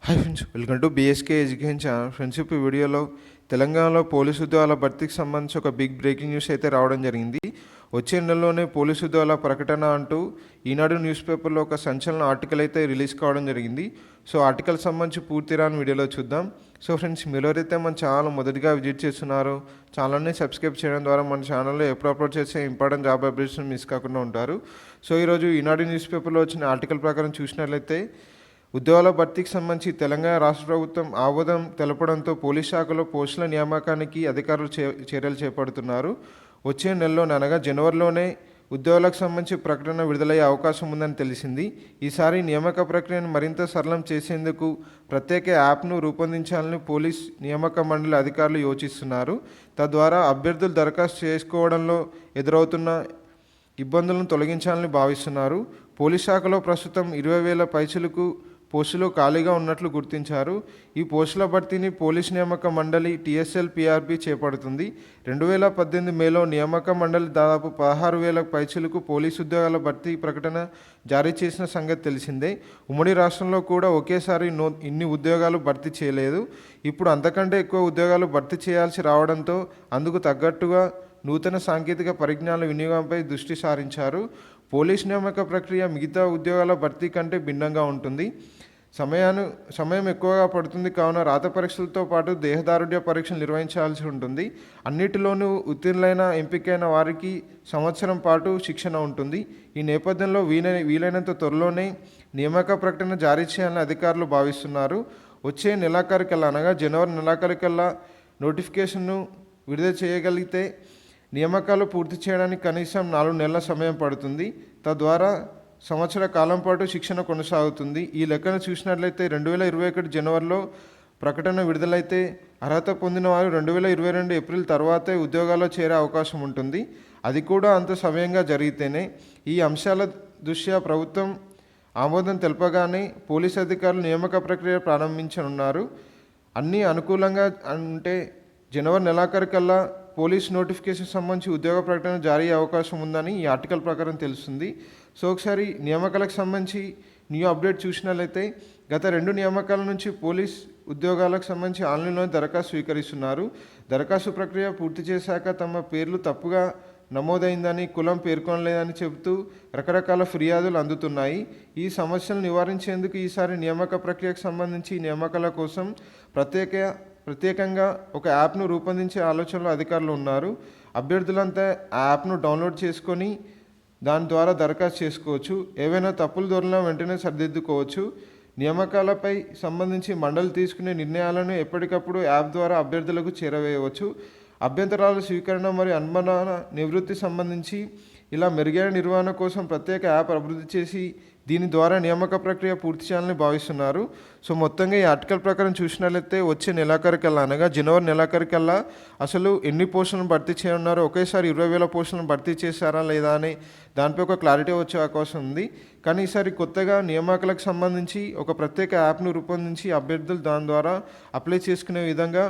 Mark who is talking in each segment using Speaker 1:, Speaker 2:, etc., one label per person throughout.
Speaker 1: Hi friends, welcome to BSK education channel. Friends, ఇప్పుడు వీడియోలో తెలంగాణలో పోలీసు ఉద్యోగాల భర్తీకి సంబంధించి ఒక బిగ్ బ్రేకింగ్ న్యూస్ అయితే రావడం జరిగింది. వచ్చే నెలలోనే పోలీసు ఉద్యోగాల ప్రకటన అంటూ ఈనాడు న్యూస్ పేపర్లో ఒక సంచలన ఆర్టికల్ అయితే రిలీజ్ కావడం జరిగింది. సో ఆర్టికల్ సంబంధించి పూర్తి రాని వీడియోలో చూద్దాం. సో ఫ్రెండ్స్, మీరు ఎవరైతే మన ఛానల్ మొదటిగా విజిట్ చేస్తున్నారో ఛానల్ని సబ్స్క్రైబ్ చేయడం ద్వారా మన ఛానల్లో ఎప్పుడు అప్లోడ్ చేసే ఇంపార్టెంట్ జాబ్ అప్డేట్స్ మిస్ కాకుండా ఉంటారు. సో ఈరోజు ఈనాడు న్యూస్ పేపర్లో వచ్చిన ఆర్టికల్ ప్రకారం చూసినట్లయితే ఉద్యోగాల భర్తీకి సంబంధించి తెలంగాణ రాష్ట్ర ప్రభుత్వం ఆమోదం తెలపడంతో పోలీస్ శాఖలో పోస్టుల నియామకానికి అధికారులు చర్యలు చేపడుతున్నారు. వచ్చే నెలలోనే అనగా జనవరిలోనే ఉద్యోగాలకు సంబంధించి ప్రకటన విడుదలయ్యే అవకాశం ఉందని తెలిసింది. ఈసారి నియామక ప్రక్రియను మరింత సరళం చేసేందుకు ప్రత్యేక యాప్ను రూపొందించాలని పోలీస్ నియామక మండలి అధికారులు యోచిస్తున్నారు. తద్వారా అభ్యర్థులు దరఖాస్తు చేసుకోవడంలో ఎదురవుతున్న ఇబ్బందులను తొలగించాలని భావిస్తున్నారు. పోలీస్ శాఖలో ప్రస్తుతం 20,000 పైచిలకు పోస్టులు ఖాళీగా ఉన్నట్లు గుర్తించారు. ఈ పోస్టుల భర్తీని పోలీస్ నియామక మండలి TSL-PRB చేపడుతుంది. 2018 మేలో నియామక మండలి దాదాపు 16,000 పైచిలకు పోలీసు ఉద్యోగాల భర్తీ ప్రకటన జారీ చేసిన సంగతి తెలిసిందే. ఉమ్మడి రాష్ట్రంలో కూడా ఒకేసారి ఇన్ని ఉద్యోగాలు భర్తీ చేయలేదు. ఇప్పుడు అంతకంటే ఎక్కువ ఉద్యోగాలు భర్తీ చేయాల్సి రావడంతో అందుకు తగ్గట్టుగా నూతన సాంకేతిక పరిజ్ఞానాల వినియోగంపై దృష్టి సారించారు. పోలీస్ నియామక ప్రక్రియ మిగతా ఉద్యోగాల భర్తీ కంటే భిన్నంగా ఉంటుంది. సమయం ఎక్కువగా పడుతుంది. కావున రాత పరీక్షలతో పాటు దేహదారుఢ్య పరీక్షలు నిర్వహించాల్సి ఉంటుంది. అన్నిటిలోనూ ఉత్తీర్ణులైన ఎంపికైన వారికి సంవత్సరం పాటు శిక్షణ ఉంటుంది. ఈ నేపథ్యంలో వీలైనంత త్వరలోనే నియామక ప్రకటన జారీ చేయాలని అధికారులు భావిస్తున్నారు. వచ్చే నెలాఖరుకల్లా అనగా జనవరి నెలాఖరుకల్లా నోటిఫికేషన్ను విడుదల చేయగలిగితే నియామకాలు పూర్తి చేయడానికి కనీసం 4 నెలల సమయం పడుతుంది. తద్వారా సంవత్సర కాలం పాటు శిక్షణ కొనసాగుతుంది. ఈ లెక్కను చూసినట్లయితే 2021 జనవరిలో ప్రకటన విడుదలైతే అర్హత పొందిన వారు 2022 ఏప్రిల్ తర్వాతే ఉద్యోగాల్లో చేరే అవకాశం ఉంటుంది. అది కూడా అంత సమయంగా జరిగితేనే. ఈ అంశాల దృష్ట్యా ప్రభుత్వం ఆమోదం తెలపగానే పోలీస్ అధికారులు నియామక ప్రక్రియ ప్రారంభించనున్నారు. అన్నీ అనుకూలంగా అంటే జనవరి నెలాఖరుకల్లా పోలీస్ నోటిఫికేషన్ సంబంధించి ఉద్యోగ ప్రకటన జారీ అయ్యే అవకాశం ఉందని ఈ ఆర్టికల్ ప్రకారం తెలుస్తుంది. సో ఒకసారి నియామకాలకు సంబంధించి న్యూ అప్డేట్ చూసినట్లయితే గత 2 నియామకాల నుంచి పోలీస్ ఉద్యోగాలకు సంబంధించి ఆన్లైన్లోనే దరఖాస్తు స్వీకరిస్తున్నారు. దరఖాస్తు ప్రక్రియ పూర్తి చేశాక తమ పేర్లు తప్పుగా నమోదైందని, కులం పేర్కొనలేదని చెబుతూ రకరకాల ఫిర్యాదులు అందుతున్నాయి. ఈ సమస్యలు నివారించేందుకు ఈసారి నియామక ప్రక్రియకు సంబంధించి నియామకాల కోసం ప్రత్యేకంగా ఒక యాప్ను రూపొందించే ఆలోచనలో అధికారులు ఉన్నారు. అభ్యర్థులంతా ఆ యాప్ను డౌన్లోడ్ చేసుకొని దాని ద్వారా దరఖాస్తు చేసుకోవచ్చు. ఏవైనా తప్పులు దొరికినా వెంటనే సరిదిద్దుకోవచ్చు. నియామకాలపై సంబంధించి మండలి తీసుకునే నిర్ణయాలను ఎప్పటికప్పుడు యాప్ ద్వారా అభ్యర్థులకు చేరవేయవచ్చు. అభ్యంతరాల స్వీకరణ మరియు అనుమానాల నివృత్తి సంబంధించి ఇలా మెరుగైన నిర్వహణ కోసం ప్రత్యేక యాప్ అభివృద్ధి చేసి దీని ద్వారా నియామక ప్రక్రియ పూర్తి చేయాలని భావిస్తున్నారు. సో మొత్తంగా ఈ ఆర్టికల్ ప్రకారం చూసినట్లయితే వచ్చే నెలాఖరుకల్లా అనగా జనవరి నెలాఖరుకల్లా అసలు ఎన్ని పోస్టులను భర్తీ చేయనున్నారో, ఒకేసారి 20,000 పోస్టులను భర్తీ చేశారా లేదా అని దానిపై ఒక క్లారిటీ వచ్చే అవకాశం ఉంది. కానీ ఈసారి కొత్తగా నియామకాలకు సంబంధించి ఒక ప్రత్యేక యాప్ను రూపొందించి అభ్యర్థులు దాని ద్వారా అప్లై చేసుకునే విధంగా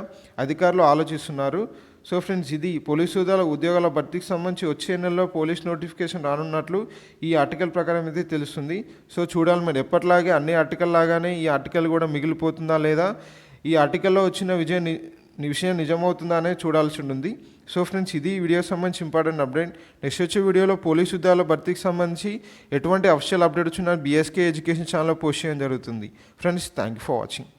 Speaker 1: అధికారులు ఆలోచిస్తున్నారు. సో ఫ్రెండ్స్, ఇది పోలీసు ఉద్యోగాల భర్తీకి సంబంధించి వచ్చే నెలలో పోలీస్ నోటిఫికేషన్ రానున్నట్లు ఈ ఆర్టికల్ ప్రకారం అయితే తెలుస్తుంది. సో చూడాలి మరి ఎప్పటిలాగే అన్ని ఆర్టికల్ లాగానే ఈ ఆర్టికల్ కూడా మిగిలిపోతుందా లేదా, ఈ ఆర్టికల్లో వచ్చిన విషయం నిజమవుతుందా అనేది చూడాల్సి ఉంటుంది. సో ఫ్రెండ్స్, ఇది వీడియోకి సంబంధించి ఇంపార్టెంట్ అప్డేట్. నెక్స్ట్ వచ్చే వీడియోలో పోలీసు ఉద్యోగాల భర్తీకి సంబంధించి ఎటువంటి అఫీషియల్ అప్డేట్ వచ్చినా BSK ఎడ్యుకేషన్ ఛానల్లో పోస్ట్ చేయడం జరుగుతుంది. Friends, thank you for watching.